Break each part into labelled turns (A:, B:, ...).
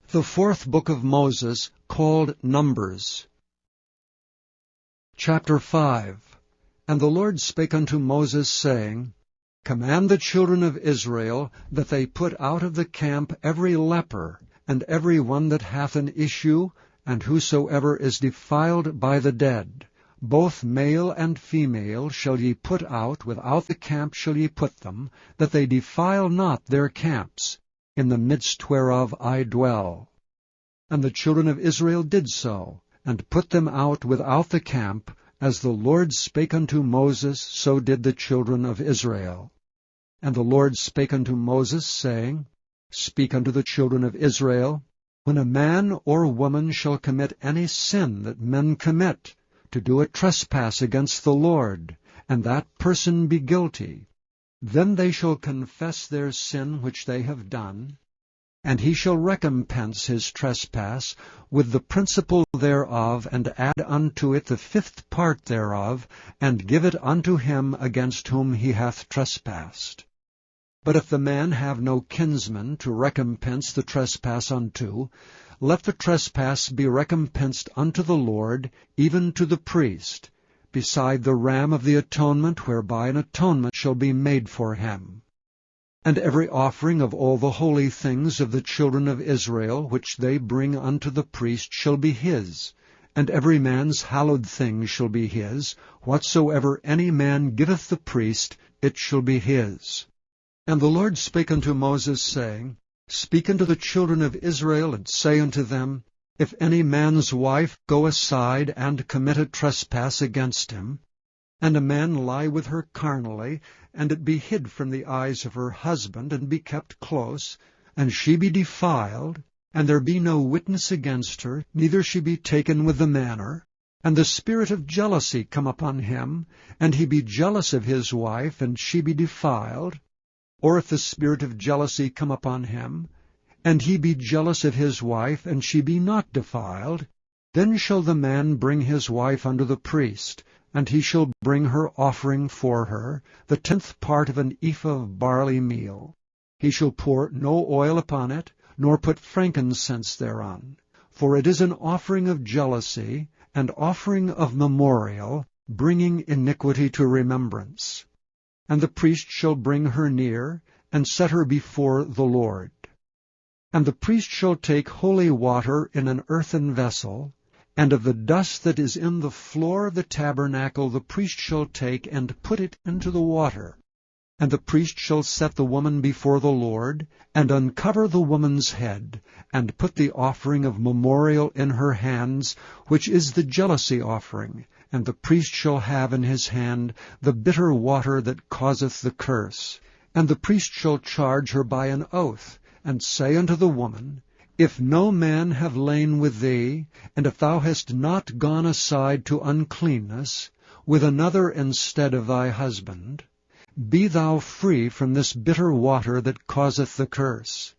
A: The fourth book of Moses, called Numbers. Chapter 5. And the Lord spake unto Moses, saying, Command the children of Israel that they put out of the camp every leper, and every one that hath an issue, and whosoever is defiled by the dead. Both male and female shall ye put out, without the camp shall ye put them, that they defile not their camps, in the midst whereof I dwell. And the children of Israel did so, and put them out without the camp, as the Lord spake unto Moses, so did the children of Israel. And the Lord spake unto Moses, saying, Speak unto the children of Israel, When a man or woman shall commit any sin that men commit, to do a trespass against the Lord, and that person be guilty, then they shall confess their sin which they have done, and he shall recompense his trespass with the principal thereof, and add unto it the fifth part thereof, and give it unto him against whom he hath trespassed. But if the man have no kinsman to recompense the trespass unto, let the trespass be recompensed unto the Lord, even to the priest, beside the ram of the atonement, whereby an atonement shall be made for him. And every offering of all the holy things of the children of Israel, which they bring unto the priest, shall be his, and every man's hallowed thing shall be his. Whatsoever any man giveth the priest, it shall be his. And the Lord spake unto Moses, saying, Speak unto the children of Israel, and say unto them, If any man's wife go aside and commit a trespass against him, and a man lie with her carnally, and it be hid from the eyes of her husband, and be kept close, and she be defiled, and there be no witness against her, neither she be taken with the manner, and the spirit of jealousy come upon him, and he be jealous of his wife, and she be defiled, or if the spirit of jealousy come upon him, and he be jealous of his wife, and she be not defiled, then shall the man bring his wife unto the priest, and he shall bring her offering for her, the 10th part of an ephah of barley meal. He shall pour no oil upon it, nor put frankincense thereon, for it is an offering of jealousy, and offering of memorial, bringing iniquity to remembrance. And the priest shall bring her near, and set her before the Lord. And the priest shall take holy water in an earthen vessel, and of the dust that is in the floor of the tabernacle the priest shall take, and put it into the water. And the priest shall set the woman before the Lord, and uncover the woman's head, and put the offering of memorial in her hands, which is the jealousy offering. And the priest shall have in his hand the bitter water that causeth the curse. And the priest shall charge her by an oath, and say unto the woman, If no man have lain with thee, and if thou hast not gone aside to uncleanness, with another instead of thy husband, be thou free from this bitter water that causeth the curse.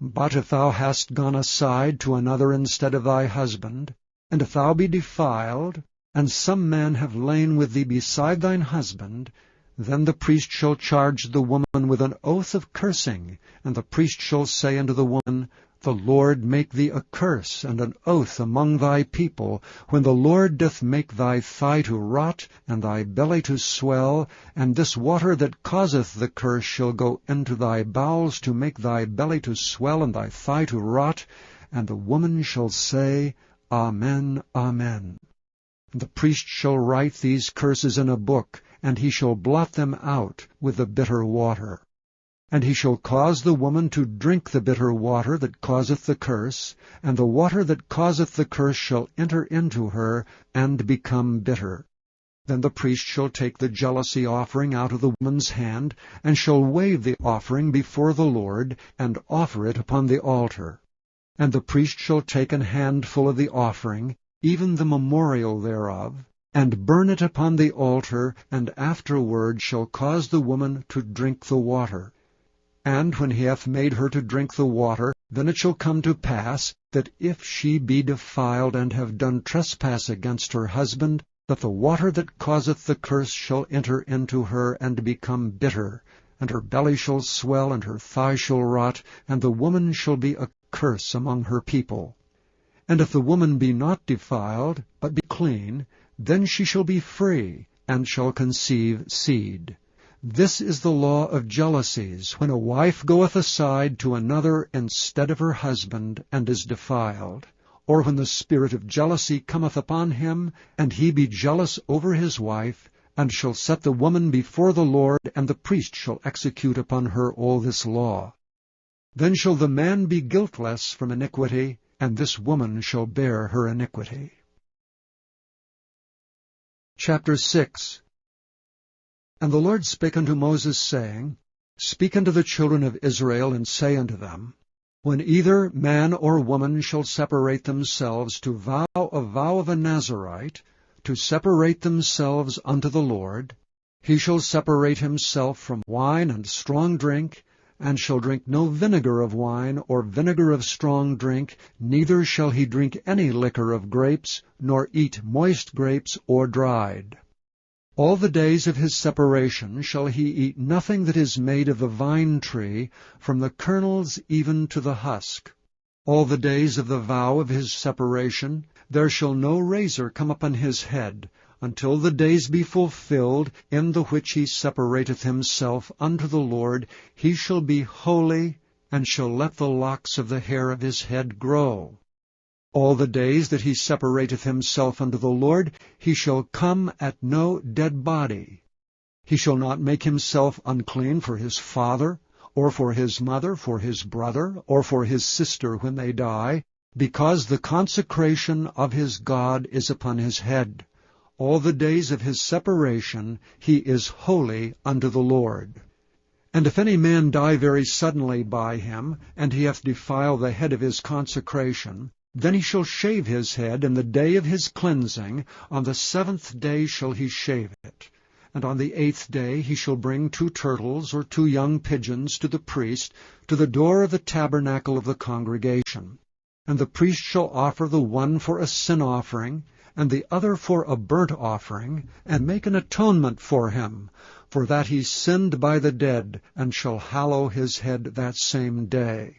A: But if thou hast gone aside to another instead of thy husband, and if thou be defiled, and some man have lain with thee beside thine husband, then the priest shall charge the woman with an oath of cursing, and the priest shall say unto the woman, The Lord make thee a curse and an oath among thy people, when the Lord doth make thy thigh to rot, and thy belly to swell, and this water that causeth the curse shall go into thy bowels to make thy belly to swell and thy thigh to rot. And the woman shall say, Amen, Amen. The priest shall write these curses in a book, and he shall blot them out with the bitter water. And he shall cause the woman to drink the bitter water that causeth the curse, and the water that causeth the curse shall enter into her, and become bitter. Then the priest shall take the jealousy offering out of the woman's hand, and shall wave the offering before the Lord, and offer it upon the altar. And the priest shall take an handful of the offering, even the memorial thereof, and burn it upon the altar, and afterward shall cause the woman to drink the water. And when he hath made her to drink the water, then it shall come to pass, that if she be defiled and have done trespass against her husband, that the water that causeth the curse shall enter into her, and become bitter, and her belly shall swell, and her thigh shall rot, and the woman shall be a curse among her people. And if the woman be not defiled, but be clean, then she shall be free, and shall conceive seed. This is the law of jealousies, when a wife goeth aside to another instead of her husband, and is defiled, or when the spirit of jealousy cometh upon him, and he be jealous over his wife, and shall set the woman before the Lord, and the priest shall execute upon her all this law. Then shall the man be guiltless from iniquity, and this woman shall bear her iniquity. Chapter 6. And the Lord spake unto Moses, saying, Speak unto the children of Israel, and say unto them, When either man or woman shall separate themselves to vow a vow of a Nazarite, to separate themselves unto the Lord, he shall separate himself from wine and strong drink, and shall drink no vinegar of wine or vinegar of strong drink, neither shall he drink any liquor of grapes, nor eat moist grapes or dried. All the days of his separation shall he eat nothing that is made of the vine tree, from the kernels even to the husk. All the days of the vow of his separation there shall no razor come upon his head, until the days be fulfilled, in the which he separateth himself unto the Lord. He shall be holy, and shall let the locks of the hair of his head grow. All the days that he separateth himself unto the Lord, he shall come at no dead body. He shall not make himself unclean for his father, or for his mother, for his brother, or for his sister when they die, because the consecration of his God is upon his head. All the days of his separation he is holy unto the Lord. And if any man die very suddenly by him, and he hath defiled the head of his consecration, then he shall shave his head in the day of his cleansing. On the 7th day shall he shave it. And on the 8th day he shall bring 2 turtles or 2 young pigeons to the priest, to the door of the tabernacle of the congregation. And the priest shall offer the one for a sin offering, and the other for a burnt offering, and make an atonement for him, for that he sinned by the dead, and shall hallow his head that same day.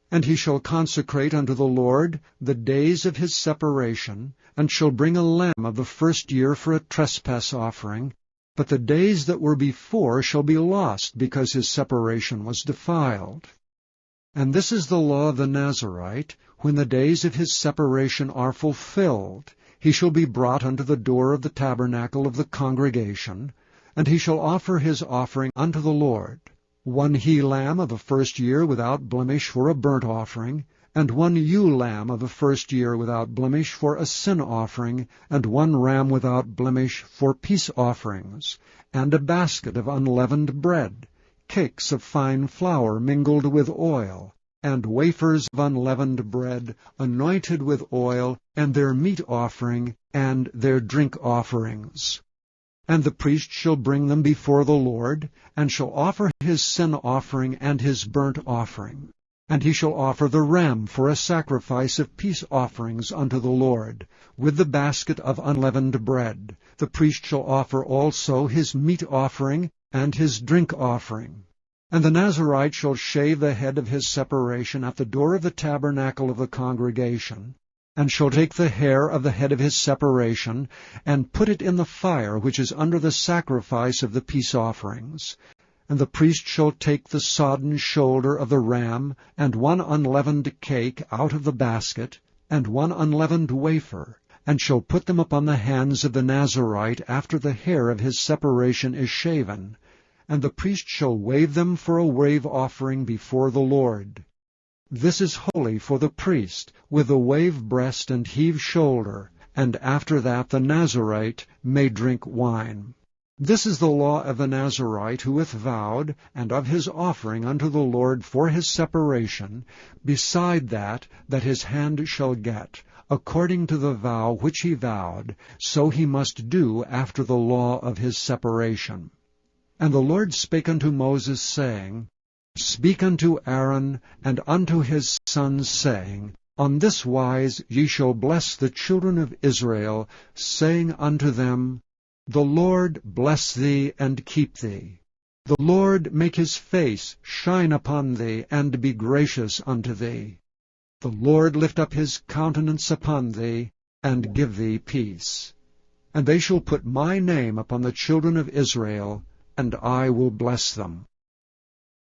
A: And he shall consecrate unto the Lord the days of his separation, and shall bring a lamb of the 1st year for a trespass offering. But the days that were before shall be lost, because his separation was defiled. And this is the law of the Nazarite: when the days of his separation are fulfilled, he shall be brought unto the door of the tabernacle of the congregation, and he shall offer his offering unto the Lord, 1 he-lamb of the 1st year without blemish for a burnt offering, and 1 ewe-lamb of the 1st year without blemish for a sin offering, and 1 ram without blemish for peace offerings, and a basket of unleavened bread, cakes of fine flour mingled with oil, and wafers of unleavened bread anointed with oil, and their meat offering, and their drink offerings. And the priest shall bring them before the Lord, and shall offer his sin offering and his burnt offering. And he shall offer the ram for a sacrifice of peace offerings unto the Lord, with the basket of unleavened bread. The priest shall offer also his meat offering and his drink offering. And the Nazarite shall shave the head of his separation at the door of the tabernacle of the congregation, and shall take the hair of the head of his separation, and put it in the fire which is under the sacrifice of the peace offerings. And the priest shall take the sodden shoulder of the ram, and 1 unleavened cake out of the basket, and 1 unleavened wafer, and shall put them upon the hands of the Nazarite after the hair of his separation is shaven. And the priest shall wave them for a wave offering before the Lord. This is holy for the priest, with the wave breast and heave shoulder, and after that the Nazarite may drink wine. This is the law of the Nazarite who hath vowed, and of his offering unto the Lord for his separation, beside that his hand shall get, according to the vow which he vowed, so he must do after the law of his separation. And the Lord spake unto Moses, saying, Speak unto Aaron and unto his sons, saying, On this wise ye shall bless the children of Israel, saying unto them, The Lord bless thee and keep thee. The Lord make his face shine upon thee, and be gracious unto thee. The Lord lift up his countenance upon thee, and give thee peace. And they shall put my name upon the children of Israel, and I will bless them.